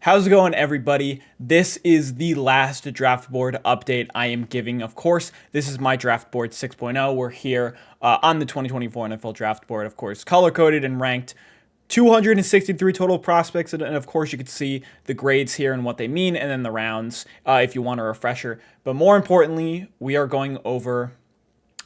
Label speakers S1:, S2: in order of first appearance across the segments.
S1: How's it going, everybody? This is the last draft board update I am giving. Of course, this is my draft board 6.0. We're here on the 2024 NFL draft board, of course, color coded and ranked 263 total prospects. And of course, you can see the grades here and what they mean, and then the rounds if you want a refresher. But more importantly, we are going over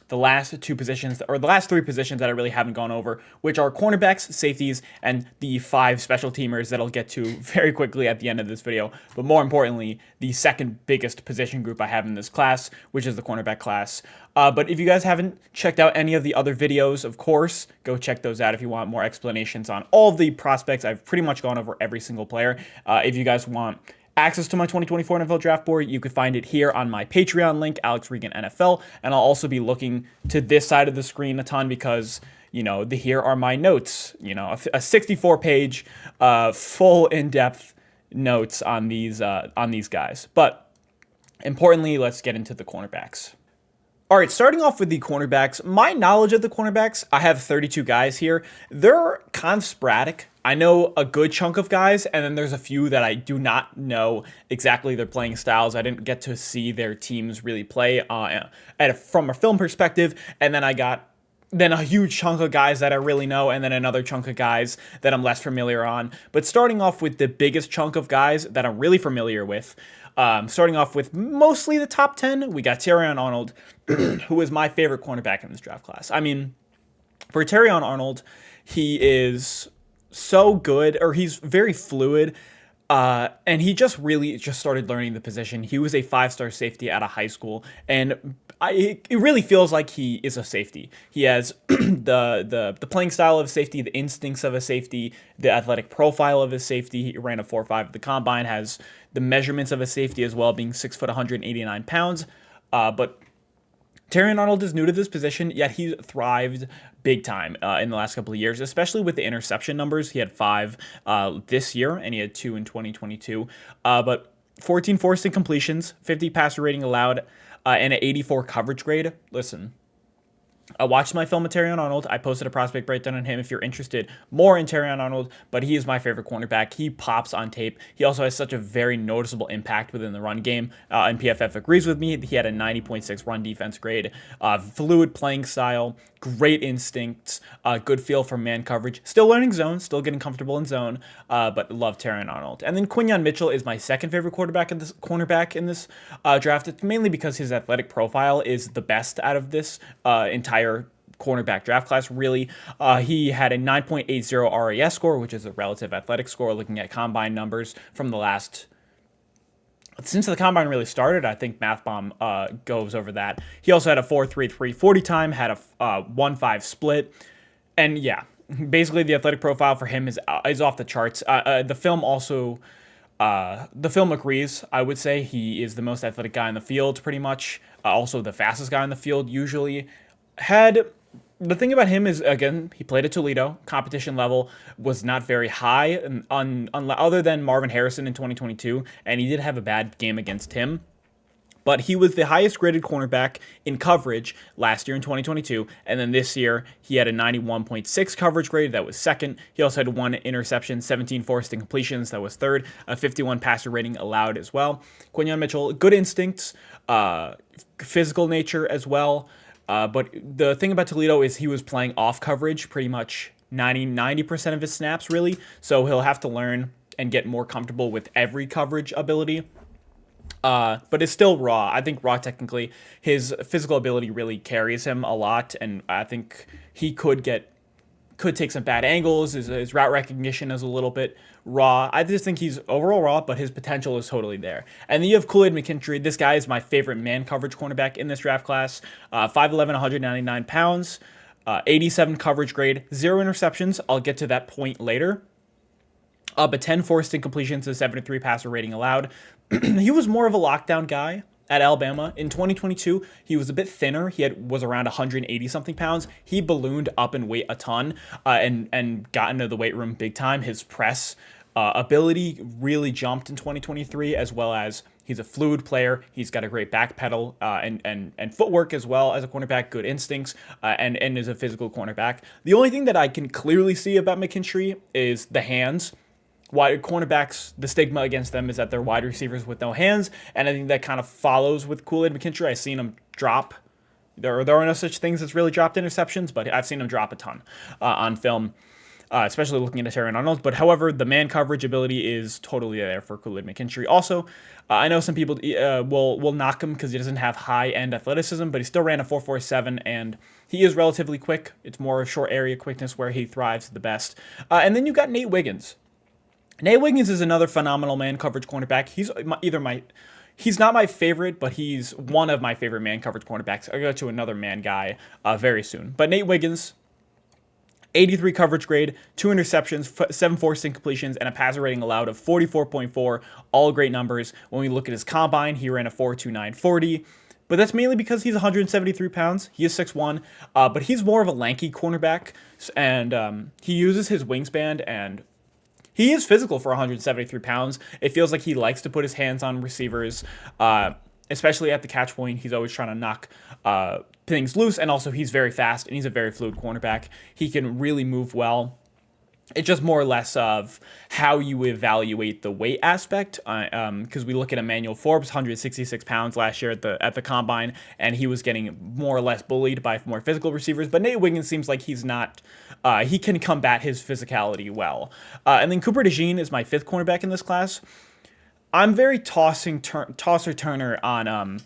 S1: the last two positions, or the last three positions that I really haven't gone over, which are cornerbacks, safeties, and the 5 special teamers that I'll get to very quickly at the end of this video. But more importantly, the second biggest position group I have in this class, which is the cornerback class. But if you guys haven't checked out any of the other videos, of course, go check those out if you want more explanations on all of the prospects. I've pretty much gone over every single player. If you guys want access to my 2024 NFL draft board, you can find it here on my Patreon link, Alex Regan NFL, and I'll also be looking to this side of the screen a ton because, here are my notes, a 64-page, full in-depth notes on these guys. But importantly, let's get into the cornerbacks. All right, starting off with the cornerbacks, my knowledge of the cornerbacks, I have 32 guys here. They're kind of sporadic. I know a good chunk of guys, and then there's a few that I do not know exactly their playing styles. I didn't get to see their teams really play from a film perspective, and then a huge chunk of guys that I really know, and then another chunk of guys that I'm less familiar on. But starting off with the biggest chunk of guys that I'm really familiar with, starting off with mostly the top 10, we got Terrion Arnold, who is my favorite cornerback in this draft class. I mean, for Terrion Arnold, he is so good, or he's very fluid, and he just started learning the position. He was a 5-star safety out of high school, and it really feels like he is a safety. He has the playing style of safety, the instincts of a safety, the athletic profile of a safety. He ran a 4.5 at the combine, has the measurements of a safety as well, being 6 foot, 189 pounds. But Terrion Arnold is new to this position, yet he thrived big time in the last couple of years, especially with the interception numbers. He had 5 this year, and he had 2 in 2022. But 14 forced incompletions, 50 passer rating allowed, and an 84 coverage grade. Listen, I watched my film with Terrion Arnold. I posted a prospect breakdown on him if you're interested more in Terrion Arnold, but he is my favorite cornerback. He pops on tape. He also has such a very noticeable impact within the run game, and PFF agrees with me. He had a 90.6 run defense grade, fluid playing style, great instincts, good feel for man coverage, still learning zone, still getting comfortable in zone, but love Terrion Arnold. And then Quinyon Mitchell is my second favorite cornerback in this draft. It's mainly because his athletic profile is the best out of this entire cornerback draft class, really. He had a 9.80 RAS score, which is a relative athletic score, looking at combine numbers from since the combine really started. I think MathBomb goes over that. He also had a 4.33 40 time, had a 1.5 split, and yeah, basically the athletic profile for him is off the charts. The film agrees. I would say he is the most athletic guy in the field, pretty much. Also the fastest guy in the field, usually. The thing about him is, again, he played at Toledo. Competition level was not very high, other than Marvin Harrison in 2022, and he did have a bad game against him. But he was the highest graded cornerback in coverage last year in 2022, and then this year he had a 91.6 coverage grade, that was second. He also had 1 interception, 17 forced incompletions, that was third, a 51 passer rating allowed as well. Quinyon Mitchell, good instincts, physical nature as well. But the thing about Toledo is he was playing off coverage pretty much 90% of his snaps, really. So he'll have to learn and get more comfortable with every coverage ability. But it's still raw. I think raw technically, his physical ability really carries him a lot. And I think he could take some bad angles. His route recognition is a little bit raw. I just think he's overall raw, but his potential is totally there. And then you have Kool-Aid McKinstry. This guy is my favorite man coverage cornerback in this draft class. 5'11", 199 pounds, 87 coverage grade, 0 interceptions. I'll get to that point later. But 10 forced incompletions, a 73 passer rating allowed. He was more of a lockdown guy at Alabama. In 2022, he was a bit thinner. Was around 180 something pounds. He ballooned up in weight a ton and got into the weight room big time. His press ability really jumped in 2023, as well as he's a fluid player. He's got a great back pedal and footwork as well as a cornerback, good instincts, and is a physical cornerback. The only thing that I can clearly see about McKinstry is the hands. wide cornerbacks, the stigma against them is that they're wide receivers with no hands, and I think that kind of follows with Kool-Aid McKinstry. I've seen him drop. There are no such things as really dropped interceptions, but I've seen him drop a ton on film, especially looking at Terry Arnold. But however, the man coverage ability is totally there for Kool-Aid McKinstry. Also, I know some people will knock him because he doesn't have high-end athleticism, but he still ran a 4.47, and he is relatively quick. It's more short area quickness where he thrives the best. And then you got Nate Wiggins. Nate Wiggins is another phenomenal man coverage cornerback. He's not my favorite, but he's one of my favorite man coverage cornerbacks. I'll go to another man guy very soon. But Nate Wiggins, 83 coverage grade, 2 interceptions, 7 forced incompletions, and a passer rating allowed of 44.4. All great numbers. When we look at his combine, he ran a 4.2940. But that's mainly because he's 173 pounds. He is 6'1", but he's more of a lanky cornerback, and he uses his wingspan, and he is physical for 173 pounds. It feels like he likes to put his hands on receivers, especially at the catch point. He's always trying to knock things loose, and also he's very fast, and he's a very fluid cornerback. He can really move well. It's just more or less of how you evaluate the weight aspect, because we look at Emmanuel Forbes, 166 pounds last year at the combine, and he was getting more or less bullied by more physical receivers. But Nate Wiggins seems like he's not. He can combat his physicality well. And then Cooper DeJean is my 5th cornerback in this class. I'm very tosser-turner on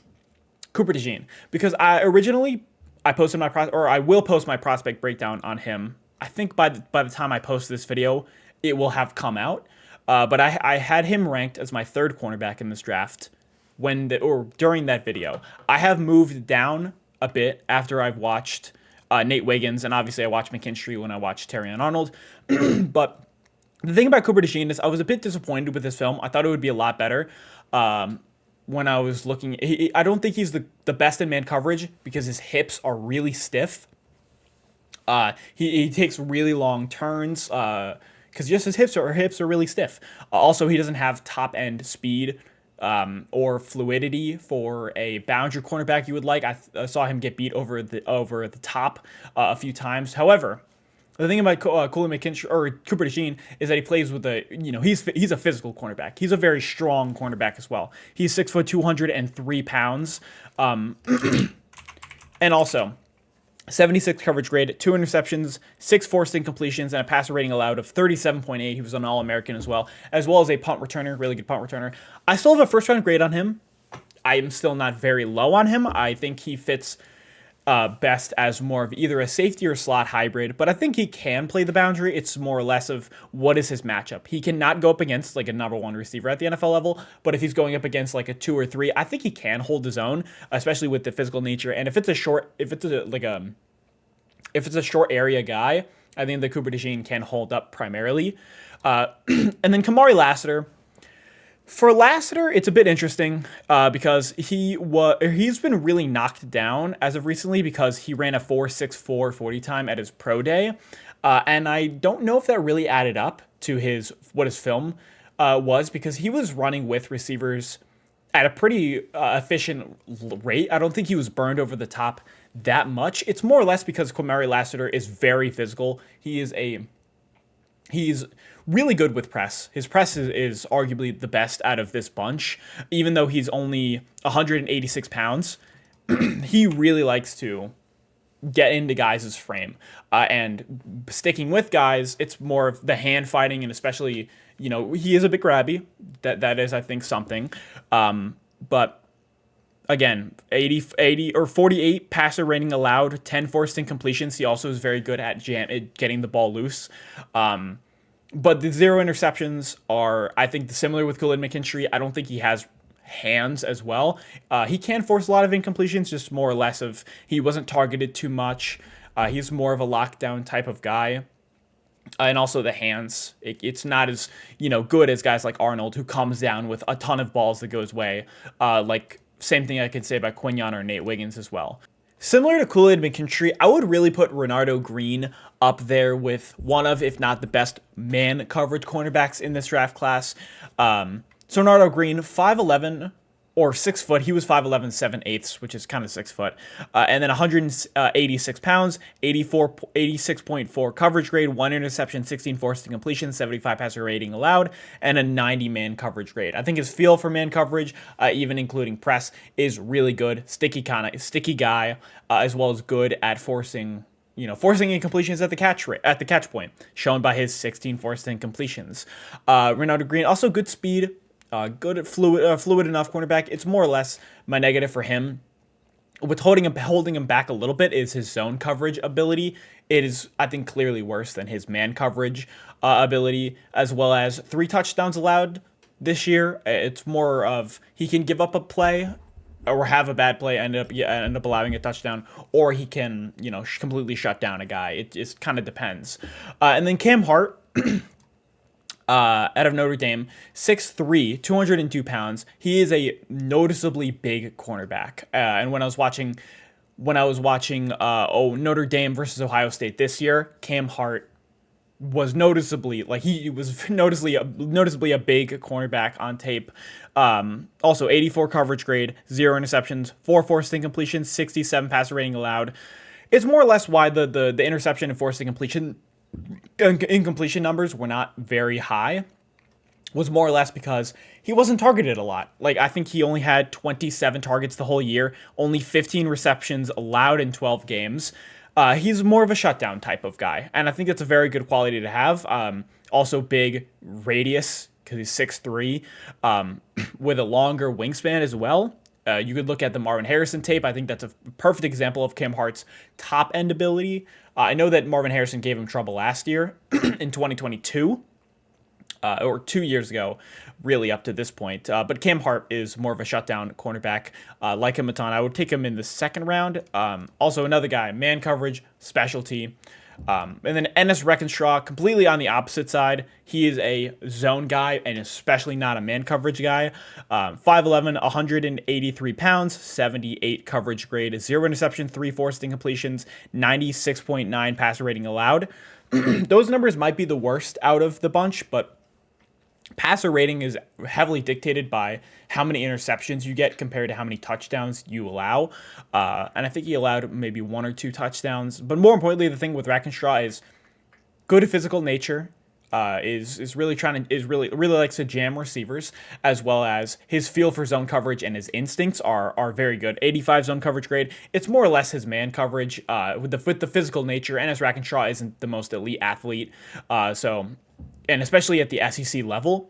S1: Cooper DeJean because I will post my prospect breakdown on him. I think by the time I post this video, it will have come out. But I had him ranked as my 3rd cornerback in this draft during that video. I have moved down a bit after I've watched Nate Wiggins, and obviously I watched McKinstry when I watched Terry Arnold. But the thing about Cooper DeJean is I was a bit disappointed with this film. I thought it would be a lot better. When I was looking, I don't think he's the best in man coverage because his hips are really stiff. He takes really long turns because just his hips are really stiff. Also, he doesn't have top end speed or fluidity for a boundary cornerback you would like. I saw him get beat over the top a few times. However, the thing about Kool-Aid McKinstry or Cooper DeJean is that he plays with he's a physical cornerback. He's a very strong cornerback as well. He's 6 foot 203 pounds, and also 76 coverage grade, 2 interceptions, 6 forced incompletions, and a passer rating allowed of 37.8. He was an All-American as well as a punt returner, really good punt returner. I still have a first-round grade on him. I am still not very low on him. I think he fits best as more of either a safety or slot hybrid, but I think he can play the boundary. It's more or less of what is his matchup. He cannot go up against like a number 1 receiver at the NFL level, but if he's going up against like a 2 or 3, I think he can hold his own, especially with the physical nature. And if it's a short area guy, I think the Cooper DeJean can hold up primarily. And then Kamari Lassiter. For Lassiter, it's a bit interesting because he's been really knocked down as of recently because he ran a 4.64 40 time at his pro day, and I don't know if that really added up to what his film was because he was running with receivers at a pretty efficient rate. I don't think he was burned over the top that much. It's more or less because Kamari Lassiter is very physical. He's really good with press. His press is arguably the best out of this bunch. Even though he's only 186 pounds, he really likes to get into guys' frame. And sticking with guys, it's more of the hand fighting, and especially, he is a bit grabby. That is, I think, something. But again, 80 or 48 passer rating allowed, 10 forced incompletions. He also is very good at getting the ball loose. But the 0 interceptions are, I think, similar with Kool-Aid McKinstry. I don't think he has hands as well. He can force a lot of incompletions, just more or less of he wasn't targeted too much. He's more of a lockdown type of guy. And also the hands, it's not as good as guys like Arnold, who comes down with a ton of balls that go his way. Same thing I could say about Quinyon or Nate Wiggins as well. Similar to Kool-Aid McKinstry, I would really put Renardo Green up there with one of, if not the best, man coverage cornerbacks in this draft class. So Renardo Green, 5'11", or 6 foot. He was 5'11", 7/8, which is kind of 6 foot. And then 186 pounds, 86.4 coverage grade, 1 interception, 16 forced incompletions, 75 passer rating allowed, and a 90 man coverage grade. I think his feel for man coverage, even including press, is really good. Sticky guy, as well as good at forcing incompletions at the catch point, shown by his 16 forced incompletions. Ronaldo Green, also good speed, good at fluid enough cornerback. It's more or less my negative for him. With holding him back a little bit is his zone coverage ability. It is, I think, clearly worse than his man coverage ability, as well as 3 touchdowns allowed this year. It's more of he can give up a play or have a bad play, end up allowing a touchdown, or he can, completely shut down a guy. It just kind of depends. And then Cam Hart, out of Notre Dame, 6'3", 202 pounds. He is a noticeably big cornerback. And when I was watching Notre Dame versus Ohio State this year, Cam Hart was noticeably noticeably a big cornerback on tape. Also 84 coverage grade, 0 interceptions, 4 forced incompletions, 67 passer rating allowed. It's more or less why the interception and forced incompletion numbers were not very high, was more or less because he wasn't targeted a lot. I think he only had 27 targets the whole year, only 15 receptions allowed in 12 games. He's more of a shutdown type of guy, and I think that's a very good quality to have. Also big radius, because he's 6'3", with a longer wingspan as well. You could look at the Marvin Harrison tape. I think that's a perfect example of Cam Hart's top-end ability. I know that Marvin Harrison gave him trouble last year in 2022, or 2 years ago, really up to this point. But Cam Hart is more of a shutdown cornerback. Like him a ton. I would take him in the second round. Also another guy, man coverage, specialty. And then Ennis Reckenstraw, completely on the opposite side. He is a zone guy and especially not a man coverage guy. 5'11", 183 pounds, 78 coverage grade, 0 interception, 3 forced incompletions, 96.9 passer rating allowed. Those numbers might be the worst out of the bunch, but passer rating is heavily dictated by how many interceptions you get compared to how many touchdowns you allow. And I think he allowed maybe 1 or 2 touchdowns. But more importantly, the thing with Rackenshaw is good physical nature. Really likes to jam receivers, as well as his feel for zone coverage and his instincts are very good. 85 zone coverage grade. It's more or less his man coverage with the physical nature. And as Rackenshaw isn't the most elite athlete, and especially at the SEC level,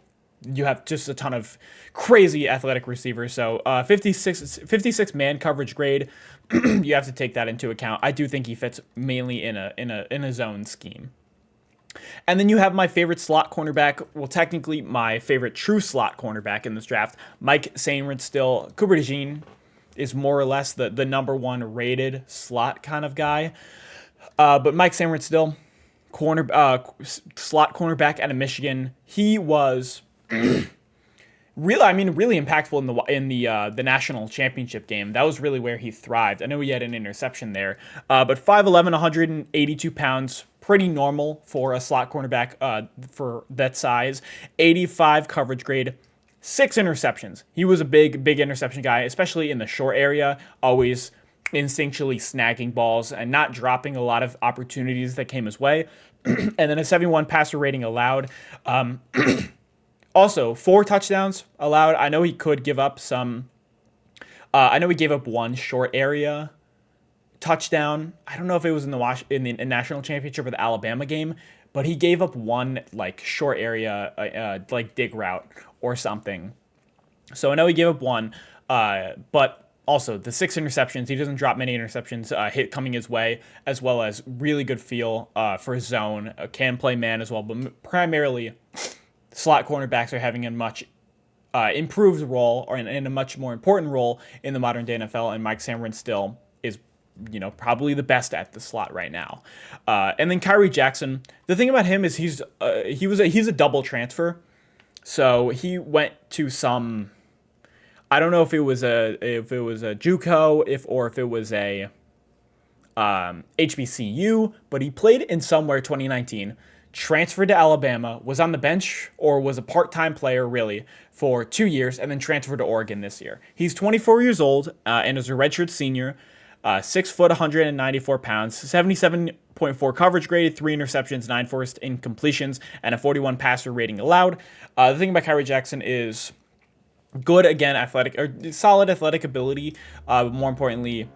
S1: you have just a ton of crazy athletic receivers. So 56 man coverage grade, you have to take that into account. I do think he fits mainly in a zone scheme. And then you have my favorite slot cornerback, well, technically my favorite true slot cornerback in this draft, Mike Sainristil. Still, Cooper DeJean is more or less the number 1 rated slot kind of guy. But Mike Sainristil, still slot cornerback out of Michigan. He was really impactful in the national championship game. That was really where he thrived. I know he had an interception there, but 5'11", 182 pounds, pretty normal for a slot cornerback for that size. 85 coverage grade, 6 interceptions. He was a big interception guy, especially in the short area, always instinctually snagging balls and not dropping a lot of opportunities that came his way. And then a 71 passer rating allowed. Also, 4 touchdowns allowed. I know he could give up some. I know he gave up 1 short area touchdown. I don't know if it was in the national championship or the Alabama game, but he gave up 1 short area dig route or something. So I know he gave up 1, but also, the 6 interceptions, he doesn't drop many interceptions hit coming his way, as well as really good feel for zone, can play man as well, but primarily slot cornerbacks are having a much improved role, or in a much more important role in the modern day NFL, and Mike Sainristil still is probably the best at the slot right now. And then Kyrie Jackson, the thing about him is he's a double transfer, so he went to some. I don't know if it was a JUCO or if it was a HBCU, but he played in somewhere 2019, transferred to Alabama, was on the bench or was a part-time player really for 2 years, and then transferred to Oregon this year. He's 24 years old and is a redshirt senior, 6 foot, 194 pounds, 77.4 coverage graded, 3 interceptions, 9 forced incompletions, and a 41 passer rating allowed. The thing about Kyrie Jackson is good, again, athletic, or solid athletic ability. More importantly,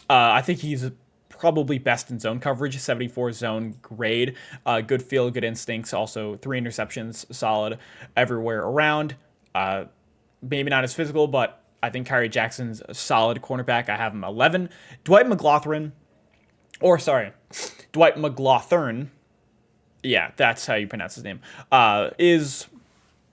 S1: I think he's probably best in zone coverage, 74 zone grade, good feel, good instincts, also 3 interceptions, solid everywhere around. Maybe not as physical, but I think Kyrie Jackson's a solid cornerback. I have him 11. Dwight McGlothern, yeah, that's how you pronounce his name, is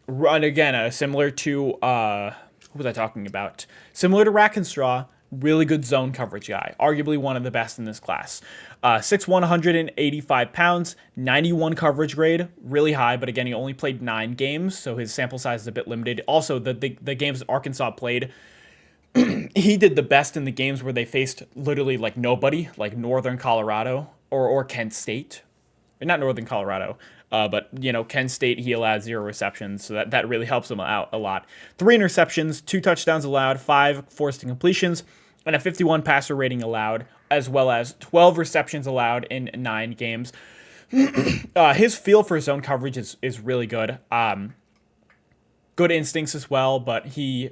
S1: run again, similar to, who was I talking about? Similar to Rack and Straw. Really good zone coverage guy. Arguably one of the best in this class. 6'1", 185 pounds, 91 coverage grade. Really high, but again, he only played 9 games, so his sample size is a bit limited. Also, the games Arkansas played, he did the best in the games where they faced literally like nobody, like Northern Colorado or Kent State. Not Northern Colorado, but, Kent State, he allowed 0 receptions, so that really helps him out a lot. 3 interceptions, 2 touchdowns allowed, 5 forced incompletions, and a 51 passer rating allowed, as well as 12 receptions allowed in 9 games. His feel for zone coverage is really good. Good instincts as well, but he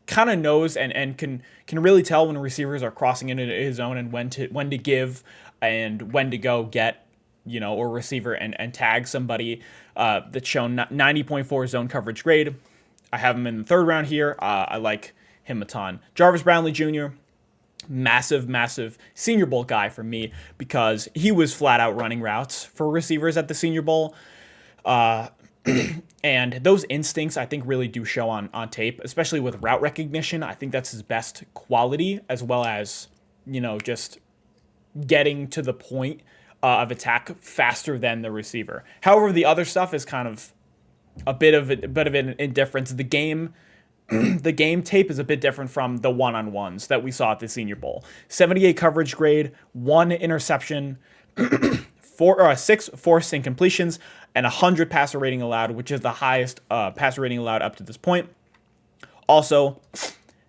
S1: kind of knows and can really tell when receivers are crossing into his zone and when to give and when to go get, or receiver and tag somebody. That's shown 90.4 zone coverage grade. I have him in the 3rd round here. I like him a ton. Jarvis Brownlee Jr., massive Senior Bowl guy for me because he was flat out running routes for receivers at the Senior Bowl. And those instincts, I think, really do show on tape, especially with route recognition. I think that's his best quality, as well as, just getting to the point of attack faster than the receiver. However, the other stuff is kind of a bit of an indifference. The game tape is a bit different from the one-on-ones that we saw at the Senior Bowl. 78 coverage grade, 1 interception, 6 forced incompletions, and 100 passer rating allowed, which is the highest passer rating allowed up to this point. Also,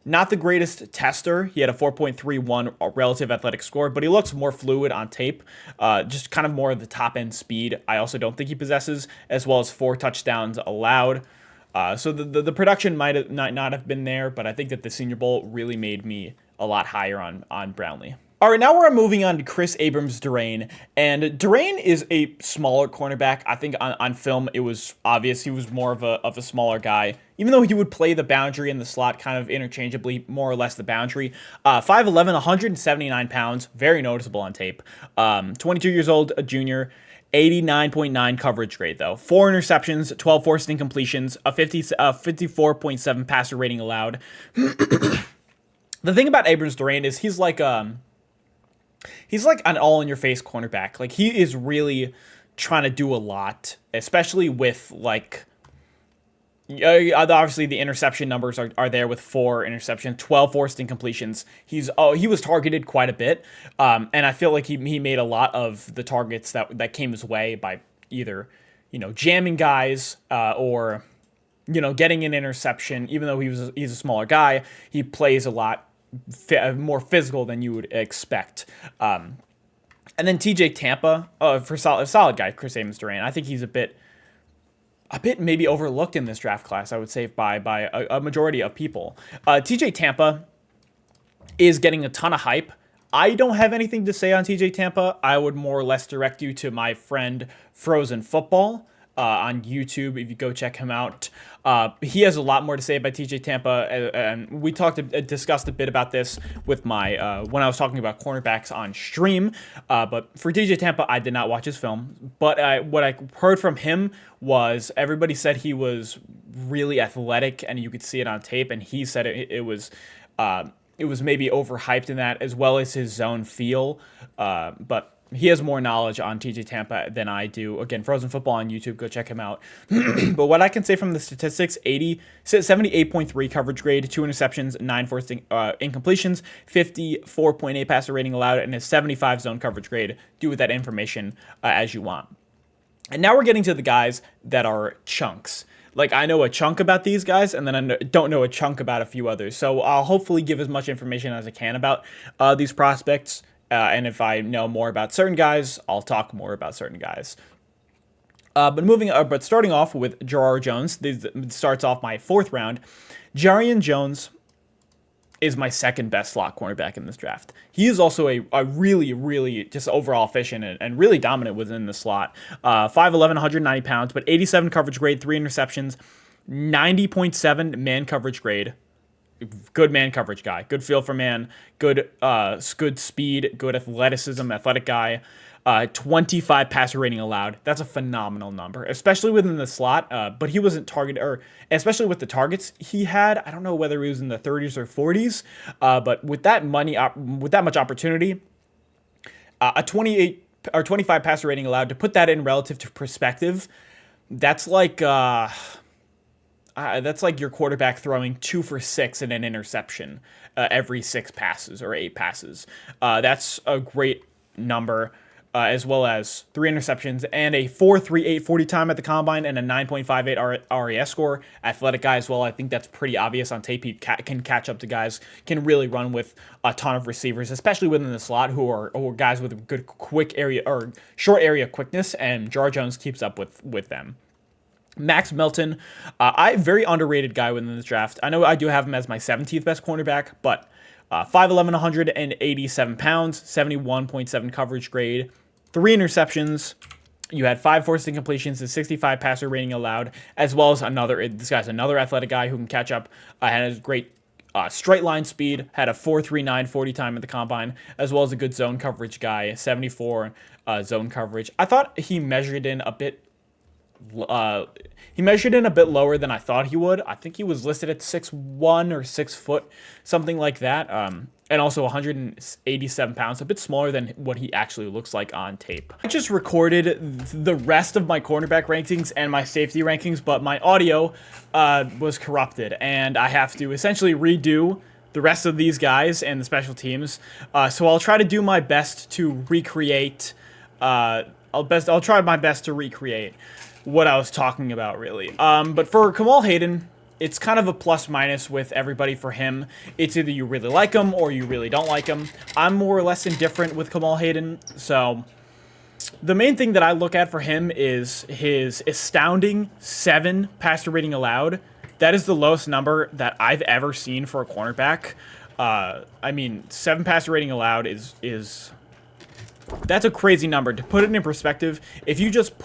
S1: not the greatest tester. He had a 4.31 relative athletic score, but he looks more fluid on tape. Just kind of more of the top-end speed. I also don't think he possesses, as well as 4 touchdowns allowed. So the production might not have been there, but I think that the Senior Bowl really made me a lot higher on Brownlee. All right, now we're moving on to Chris Abrams-Durain, and Durain is a smaller cornerback. I think on film it was obvious he was more of a smaller guy, even though he would play the boundary and the slot kind of interchangeably, more or less the boundary. 5'11", 179 pounds, very noticeable on tape. 22 years old, a junior. 89.9 coverage grade, though. 4 interceptions, 12 forced incompletions, a 54.7 passer rating allowed. The thing about Abrams-Durain is he's like an all-in-your-face cornerback. Like, he is really trying to do a lot, especially with, like, obviously the interception numbers are there with 4 interceptions, 12 forced incompletions. He was targeted quite a bit, and I feel like he made a lot of the targets that came his way by either, jamming guys or, getting an interception. Even though he's a smaller guy, he plays a lot more physical than you would expect. And then TJ Tampa, for a solid guy, Chris Abrams-Durain. I think he's a bit maybe overlooked in this draft class, I would say, by a majority of people. TJ Tampa is getting a ton of hype. I don't have anything to say on TJ Tampa. I would more or less direct you to my friend Frozen Football on YouTube, if you go check him out. He has a lot more to say about TJ Tampa, and we discussed a bit about this with my when I was talking about cornerbacks on stream. But for TJ Tampa, I did not watch his film, but what I heard from him was everybody said he was really athletic, and you could see it on tape, and he said it was maybe overhyped in that, as well as his zone feel, but he has more knowledge on TJ Tampa than I do. Again, Frozen Football on YouTube, go check him out. But what I can say from the statistics, 78.3 coverage grade, 2 interceptions, 9 forced incompletions, 54.8 passer rating allowed, and a 75 zone coverage grade. Do with that information as you want. And now we're getting to the guys that are chunks. Like, I know a chunk about these guys, and then I don't know a chunk about a few others. So I'll hopefully give as much information as I can about these prospects. And if I know more about certain guys, I'll talk more about certain guys. But starting off with Jarrar Jones, this starts off my 4th round. Jarrar Jones is my second best slot cornerback in this draft. He is also a really, really just overall efficient and really dominant within the slot. 5'11", 190 pounds, but 87 coverage grade, 3 interceptions, 90.7 man coverage grade. Good man coverage guy. Good feel for man. Good speed. Good athleticism. Athletic guy. 25 passer rating allowed. That's a phenomenal number, especially within the slot. But he wasn't targeted, or especially with the targets he had. I don't know whether he was in the 30s or 40s. But with that with that much opportunity, a 28 or 25 passer rating allowed, to put that in relative to perspective, that's like your quarterback throwing 2 for 6 and an interception every 6 passes or 8 passes. That's a great number. As well as 3 interceptions and a 4.38 40 time at the combine and a 9.58 RAS score. Athletic guy as well. I think that's pretty obvious on tape. He can catch up to guys, can really run with a ton of receivers, especially within the slot, who are guys with good quick area or short area quickness, and Jarrar Jones keeps up with them. Max Melton, I very underrated guy within this draft. I know I do have him as my 17th best cornerback, but 5'11", 187 pounds, 71.7 coverage grade, 3 interceptions. You had 5 forced incompletions and 65 passer rating allowed, as well as this guy's another athletic guy who can catch up. Had a great straight line speed, had a 4.39 40 time at the combine, as well as a good zone coverage guy, 74 zone coverage. I thought he measured in a bit lower than I thought he would. I think he was listed at 6'1" or 6 foot, something like that. And also 187 pounds, a bit smaller than what he actually looks like on tape. I just recorded the rest of my cornerback rankings and my safety rankings, but my audio was corrupted, and I have to essentially redo the rest of these guys and the special teams. So I'll try to do my best to recreate. I'll try my best to recreate what I was talking about, really. But for Kamal Hayden, it's kind of a plus minus with everybody for him. It's either you really like him or you really don't like him. I'm more or less indifferent with Kamal Hayden. So the main thing that I look at for him is his astounding 7 passer rating allowed. That is the lowest number that I've ever seen for a cornerback. I mean, 7 passer rating allowed is that's a crazy number. To put it in perspective, if you just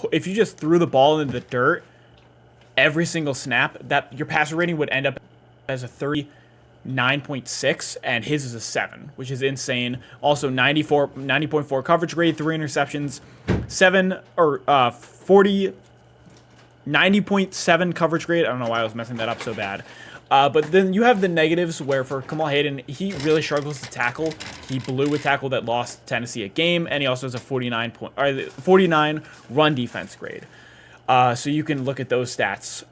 S1: threw the ball into the dirt every single snap, that your passer rating would end up as a 39.6, and his is a 7, which is insane. Also 90.4 coverage grade, 3 interceptions, 90.7 coverage grade. I don't know why I was messing that up so bad. But then you have the negatives, where for Kamal Hayden, he really struggles to tackle. He blew a tackle that lost Tennessee a game, and he also has a 49 run defense grade. So you can look at those stats.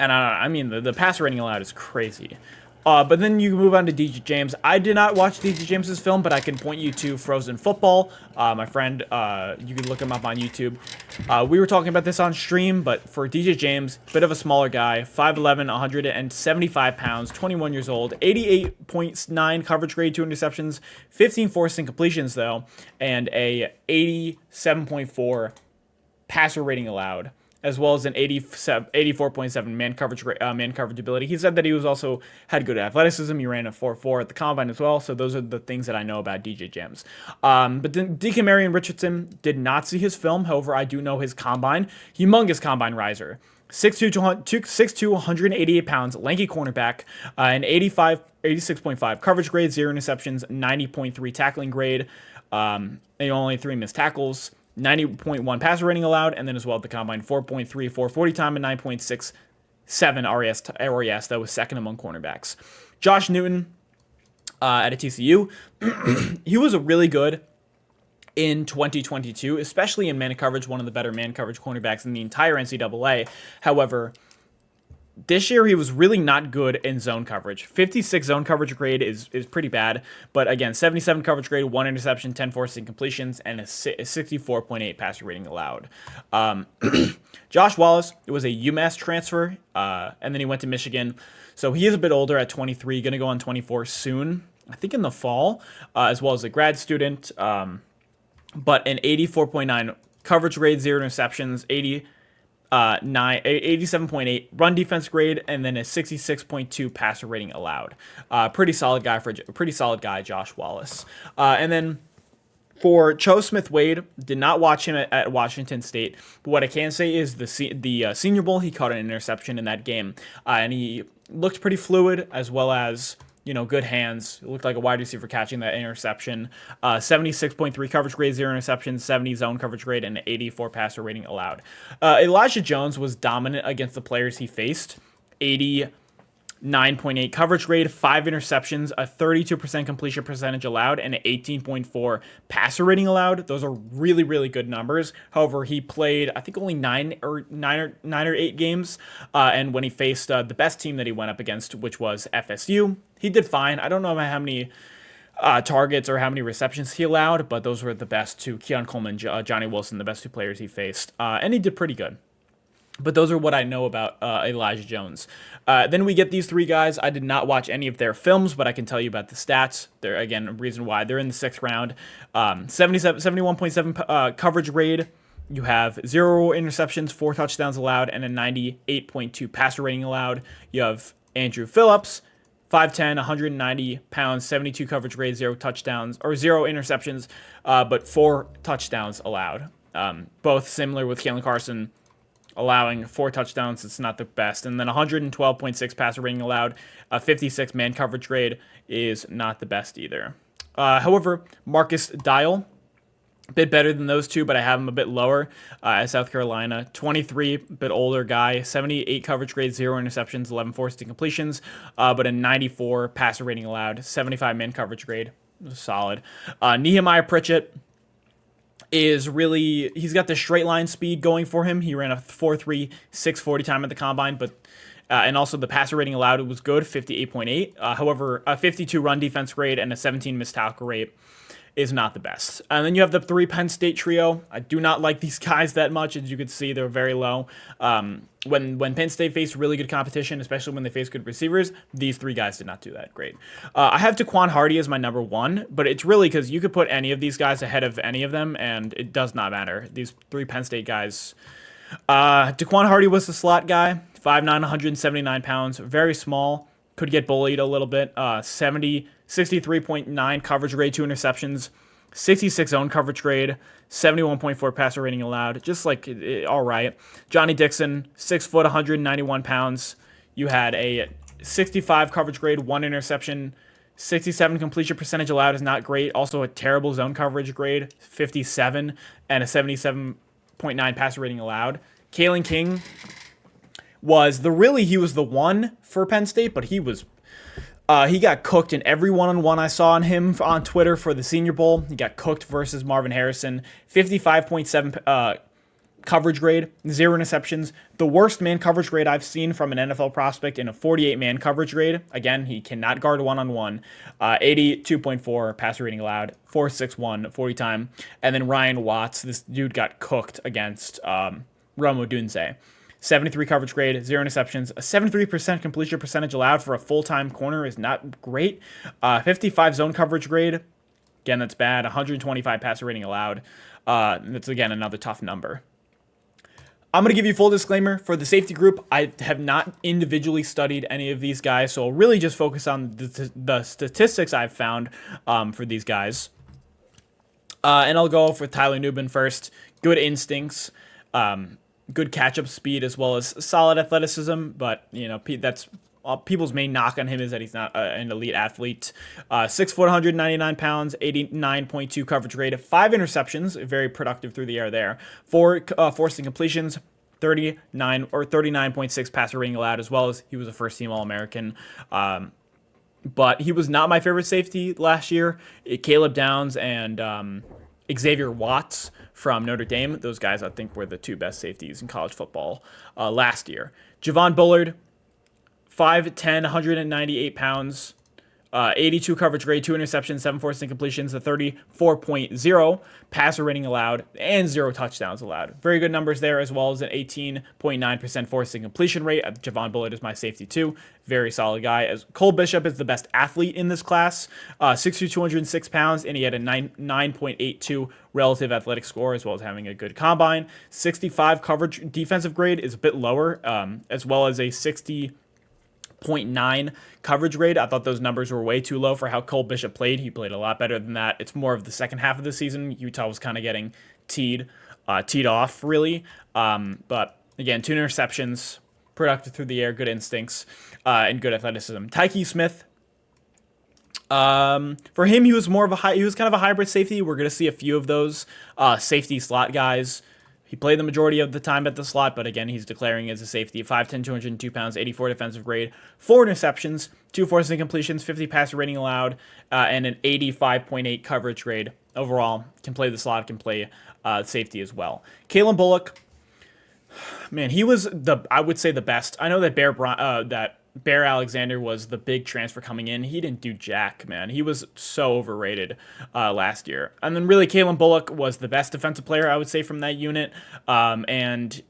S1: And I mean, the passer rating allowed is crazy. But then you move on to DJ James. I did not watch DJ James's film, but I can point you to Frozen Football. My friend, you can look him up on YouTube. We were talking about this on stream, but for DJ James, bit of a smaller guy, 5'11", 175 pounds, 21 years old, 88.9 coverage grade, 2 interceptions, 15 forced incompletions, though, and a 87.4 passer rating allowed, as well as an 84.7 man coverage ability. He said that he was also had good athleticism. He ran a 4.4 at the combine as well. So those are the things that I know about DJ James. But then Deacon Marion Richardson, did not see his film. However, I do know his combine. Humongous combine riser. 6'2", 188 pounds, lanky cornerback, an 86.5 coverage grade, 0 interceptions, 90.3 tackling grade, and only 3 missed tackles. 90.1 passer rating allowed, and then as well at the combine, 4.34 40 time and 9.67 RAS. That was second among cornerbacks. Josh Newton at a TCU, he was a really good in 2022, especially in man coverage, one of the better man coverage cornerbacks in the entire NCAA. However, This year, he was really not good in zone coverage. 56 zone coverage grade is pretty bad. But again, 77 coverage grade, 1 interception, 10 forced incompletions, and a 64.8 passer rating allowed. Josh Wallace was a UMass transfer, and then he went to Michigan. So he is a bit older at 23, going to go on 24 soon, I think in the fall, as well as a grad student. But an 84.9 coverage grade, 0 interceptions, 87.8 run defense grade, and then a 66.2 passer rating allowed. Pretty solid guy, Josh Wallace. And then for Cho Smith-Wade, did not watch him at Washington State, but what I can say is the Senior Bowl, he caught an interception in that game, and he looked pretty fluid, as well as good hands. It looked like a wide receiver catching that interception. 76.3 coverage grade, 0 interceptions, 70 zone coverage grade, and an 84 passer rating allowed. Elijah Jones was dominant against the players he faced. 89.8 coverage grade, 5 interceptions, a 32% completion percentage allowed, and an 18.4 passer rating allowed. Those are really, really good numbers. However, he played, I think, only 9 or 8 games, and when he faced the best team that he went up against, which was FSU, he did fine. I don't know how many targets or how many receptions he allowed, but those were the best two. Keon Coleman, Johnny Wilson, the best two players he faced, and he did pretty good. But those are what I know about Elijah Jones. Then we get these three guys. I did not watch any of their films, but I can tell you about the stats. They're, again, a reason why. They're in the 6th round. 71.7 coverage grade. You have 0 interceptions, 4 touchdowns allowed, and a 98.2 passer rating allowed. You have Andrew Phillips, 5'10", 190 pounds, 72 coverage grade, 0 touchdowns, or 0 interceptions, but 4 touchdowns allowed. Both similar with Kalen Carson, allowing 4 touchdowns. It's not the best. And then 112.6 passer rating allowed. A 56 man coverage grade is not the best either. However, Marcus Dial, a bit better than those two, but I have him a bit lower at South Carolina. 23, bit older guy, 78 coverage grade, 0 interceptions, 11 forced incompletions, but a 94 passer rating allowed, 75 man coverage grade, solid. Nehemiah Pritchett is really, he's got the straight line speed going for him. He ran a 4.3 640 time at the combine, but and also the passer rating allowed was good, 58.8. However, a 52 run defense grade and a 17 missed tackle rate is not the best. And then you have the 3 Penn State trio. I do not like these guys that much. As you can see, they're very low. When Penn State faced really good competition, especially when they faced good receivers, these 3 guys did not do that great. I have Daquan Hardy as my number 1, but it's really because you could put any of these guys ahead of any of them, and it does not matter. These 3 Penn State guys. Daquan Hardy was the slot guy, 5'9", 179 pounds, very small. Could get bullied a little bit. 63.9 coverage grade, 2 interceptions, 66 zone coverage grade, 71.4 passer rating allowed. Just like all right. Johnny Dixon, 6 foot, 191 pounds. You had a 65 coverage grade, 1 interception, 67 completion percentage allowed is not great. Also a terrible zone coverage grade, 57, and a 77.9 passer rating allowed. Kalen King he was the one for Penn State, but he got cooked in every one-on-one I saw on him on Twitter for the Senior Bowl. He got cooked versus Marvin Harrison. 55.7 coverage grade, 0 interceptions. The worst man coverage grade I've seen from an NFL prospect in a 48-man coverage grade. Again, he cannot guard one-on-one. 82.4 passer rating allowed, 4.61 40 time. And then Ryan Watts, this dude got cooked against Rome Odunze. 73 coverage grade, 0 interceptions, a 73% completion percentage allowed for a full-time corner is not great. 55 zone coverage grade, again, that's bad. 125 passer rating allowed. That's, again, another tough number. I'm going to give you full disclaimer. For the safety group, I have not individually studied any of these guys, so I'll really just focus on the statistics I've found for these guys. And I'll go for Tyler Nubin first. Good instincts. Good catch-up speed as well as solid athleticism, but that's people's main knock on him is that he's not an elite athlete. 6 foot, 199 pounds, 89.2 coverage grade, 5 interceptions, very productive through the air there. 4 forced incompletions, 39.6 passer rating allowed, as well as he was a first-team All-American. But he was not my favorite safety last year. Caleb Downs and Xavier Watts from Notre Dame. Those guys, I think, were the 2 best safeties in college football last year. Javon Bullard, 5'10", 198 pounds. 82 coverage grade, 2 interceptions, 7 forced incompletions, a 34.0 passer rating allowed, and 0 touchdowns allowed. Very good numbers there, as well as an 18.9% forced incompletion rate. Javon Bullard is my safety too. Very solid guy. As Cole Bishop is the best athlete in this class, 6'2", 206 pounds, and he had a 9.82 relative athletic score, as well as having a good combine. 65 coverage defensive grade is a bit lower, as well as a 60.9 coverage grade. I thought those numbers were way too low for how Cole Bishop played. He played a lot better than that. It's more of the second half of the season. Utah was kind of getting teed off, really. But again, 2 interceptions, productive through the air, good instincts, and good athleticism. Tyke Smith. For him, he was kind of a hybrid safety. We're going to see a few of those safety slot guys. He played the majority of the time at the slot, but again, he's declaring as a safety. 5'10", 202 pounds, 84 defensive grade, 4 interceptions, 2 forced incompletions, 50 passer rating allowed, and an 85.8 coverage grade. Overall, can play the slot, can play safety as well. Kalen Bullock, man, he was I would say the best. I know that Bear Alexander was the big transfer coming in. He didn't do jack, man. He was so overrated last year. And then really Kalen Bullock was the best defensive player, I would say, from that unit. And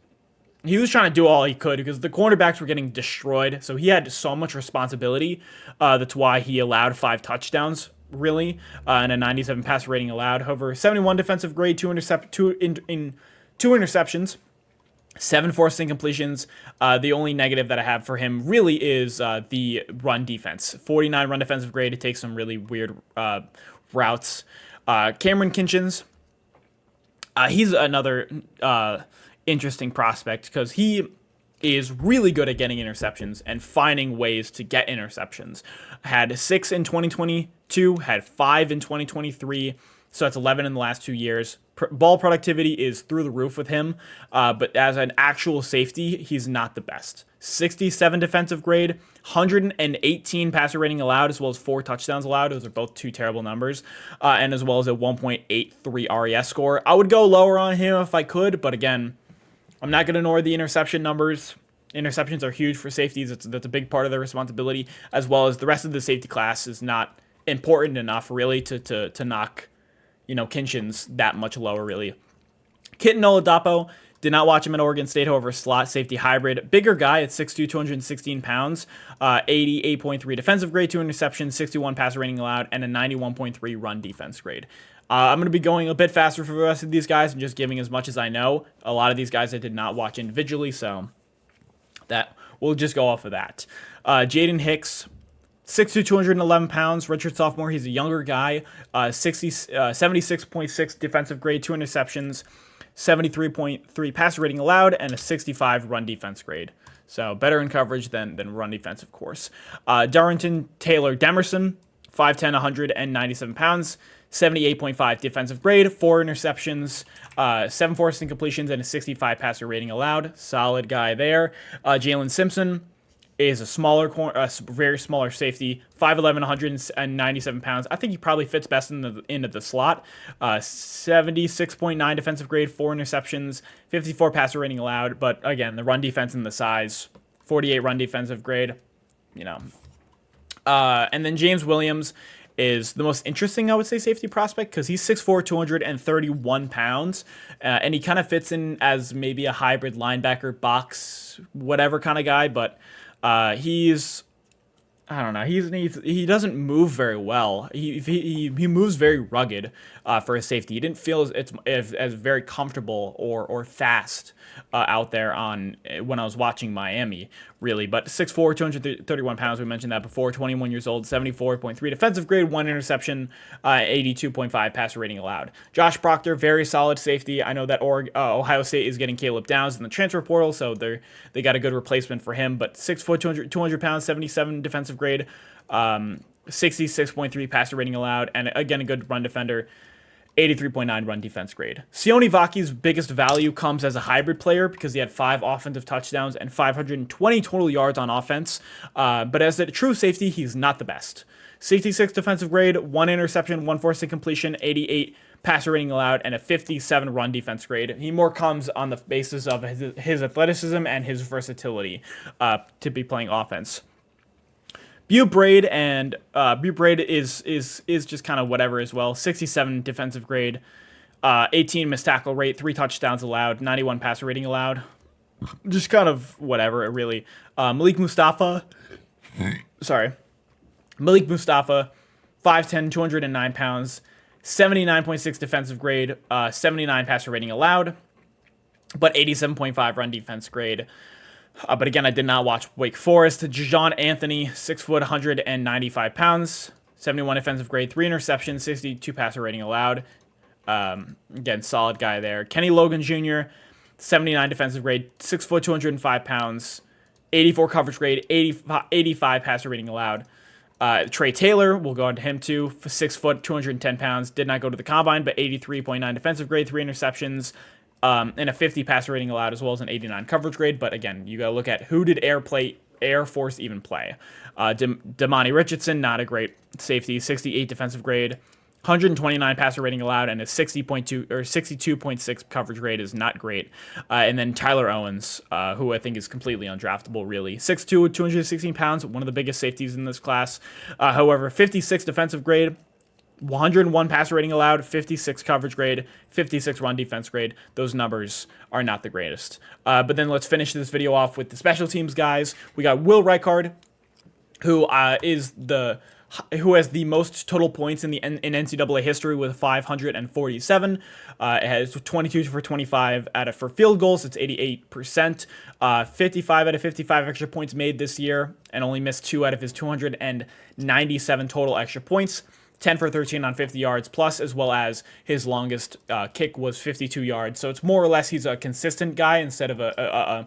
S1: he was trying to do all he could because the cornerbacks were getting destroyed. So he had so much responsibility. That's why he allowed 5 touchdowns, really, and a 97 passer rating allowed. However, 71 defensive grade, 2 interceptions. 7 forced incompletions. The only negative that I have for him really is the run defense. 49 run defensive grade. It takes some really weird routes. Cameron Kinchins. He's another interesting prospect because he is really good at getting interceptions and finding ways to get interceptions. Had 6 in 2022, had 5 in 2023. So that's 11 in the last 2 years. Ball productivity is through the roof with him, but as an actual safety, he's not the best. 67 defensive grade, 118 passer rating allowed, as well as 4 touchdowns allowed. Those are both 2 terrible numbers, and as well as a 1.83 RES score. I would go lower on him if I could, but again, I'm not going to ignore the interception numbers. Interceptions are huge for safeties. That's a big part of their responsibility, as well as the rest of the safety class is not important enough, really, to knock Kinchins that much lower, really. Kitten Oladapo, did not watch him at Oregon State, however, slot safety hybrid. Bigger guy at 6'2", 216 pounds, 88.3 defensive grade, 2 interceptions, 61 passer rating allowed, and a 91.3 run defense grade. I'm going to be going a bit faster for the rest of these guys and just giving as much as I know. A lot of these guys I did not watch individually, so that we'll just go off of that. Jaden Hicks, 6'2", 211 pounds, redshirt sophomore. He's a younger guy. 76.6 defensive grade, 2 interceptions, 73.3 passer rating allowed, and a 65 run defense grade. So better in coverage than run defense, of course. Darrington Taylor Demerson, 5'10", 197 pounds, 78.5 defensive grade, 4 interceptions, 7 forced incompletions, and a 65 passer rating allowed. Solid guy there. Jalen Simpson is a very smaller safety, 5'11", 197 pounds. I think he probably fits best into the slot. 76.9 defensive grade, 4 interceptions, 54 passer rating allowed. But again, the run defense and the size, 48 run defensive grade, And then James Williams is the most interesting, I would say, safety prospect because he's 6'4", 231 pounds, and he kind of fits in as maybe a hybrid linebacker, box, whatever kind of guy, but he's, I don't know, he doesn't move very well. He moves very rugged for a safety. He didn't feel as very comfortable or fast out there when I was watching Miami, really. But 6'4", 231 pounds, we mentioned that before, 21 years old, 74.3 defensive grade, 1 interception, 82.5 passer rating allowed. Josh Proctor, very solid safety. I know that Ohio State is getting Caleb Downs in the transfer portal, so they got a good replacement for him. But 6 foot, 200 pounds, 77 defensive grade, 66.3 passer rating allowed, and again, a good run defender. 83.9 run defense grade. Sione Vaki's biggest value comes as a hybrid player because he had 5 offensive touchdowns and 520 total yards on offense. But as a true safety, he's not the best. 66 defensive grade, 1 interception, 1 forced incompletion, 88 passer rating allowed, and a 57 run defense grade. He more comes on the basis of his athleticism and his versatility to be playing offense. Butte Braid and Butte Braid is just kind of whatever as well. 67 defensive grade, 18 missed tackle rate, 3 touchdowns allowed, 91 passer rating allowed. Just kind of whatever, really. Malik Mustafa, sorry, Malik Mustafa, 5'10", 209 pounds, 79.6 defensive grade, 79 passer rating allowed, but 87.5 run defense grade. But again, I did not watch Wake Forest. Jajon Anthony, 6 foot, 195 pounds, 71 defensive grade, 3 interceptions, 62 passer rating allowed. Again, solid guy there. Kenny Logan Jr., 79 defensive grade, 6 foot, 205 pounds, 84 coverage grade, 85 passer rating allowed. Trey Taylor, we'll go on to him too, 6 foot, 210 pounds, did not go to the combine, but 83.9 defensive grade, 3 interceptions, and a 50 passer rating allowed, as well as an 89 coverage grade. But again, you got to look at who did Air Force even play. Damani Richardson, not a great safety, 68 defensive grade, 129 passer rating allowed, and a 60.2 or 62.6 coverage grade is not great. And then Tyler Owens, who I think is completely undraftable, really. 6'2", 216 pounds, one of the biggest safeties in this class. However, 56 defensive grade, 101 passer rating allowed, 56 coverage grade, 56 run defense grade. Those numbers are not the greatest. But then let's finish this video off with the special teams guys. We got Will Reichard, who has the most total points in NCAA history with 547. It has 22 for 25 for field goals. It's 88%. 55 out of 55 extra points made this year, and only missed 2 out of his 297 total extra points. 10 for 13 on 50 yards plus, as well as his longest kick was 52 yards. So it's more or less he's a consistent guy instead of a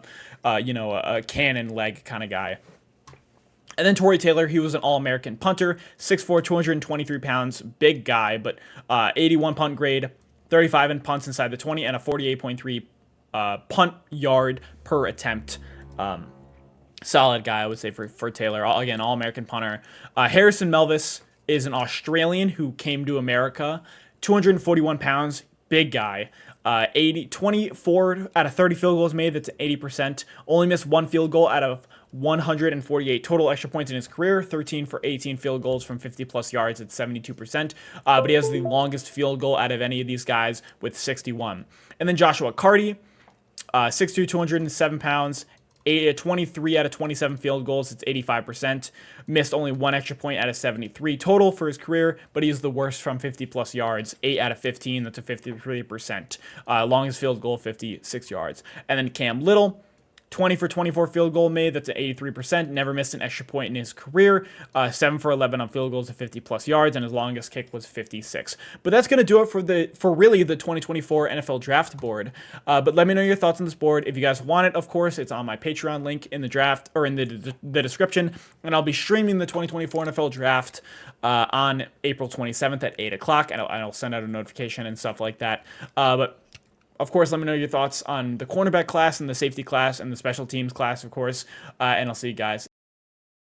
S1: cannon leg kind of guy. And then Torrey Taylor, he was an All-American punter, 6'4", 223 pounds, big guy, but 81 punt grade, 35 in punts inside the 20, and a 48.3 punt yard per attempt. Solid guy, I would say, for Taylor. Again, All-American punter. Harrison Melvis is an Australian who came to America, 241 pounds, big guy. 24 out of 30 field goals made, that's 80%. Only missed 1 field goal out of 148 total extra points in his career, 13 for 18 field goals from 50-plus yards at 72%. But he has the longest field goal out of any of these guys with 61. And then Joshua Carty, 6'2", 207 pounds, 23 out of 27 field goals, it's 85%. Missed only 1 extra point out of 73 total for his career, but he's the worst from 50-plus yards, 8 out of 15, that's a 53%. Longest field goal, 56 yards. And then Cam Little, 20 for 24 field goal made, that's an 83%. Never missed an extra point in his career. 7 for 11 on field goals at 50-plus yards, and his longest kick was 56. But that's going to do it for really the 2024 NFL Draft Board. But let me know your thoughts on this board. If you guys want it, of course, it's on my Patreon link in the draft, or in the description. And I'll be streaming the 2024 NFL Draft on April 27th at 8 o'clock, and I'll send out a notification and stuff like that. But of course, let me know your thoughts on the cornerback class and the safety class and the special teams class, of course. And I'll see you guys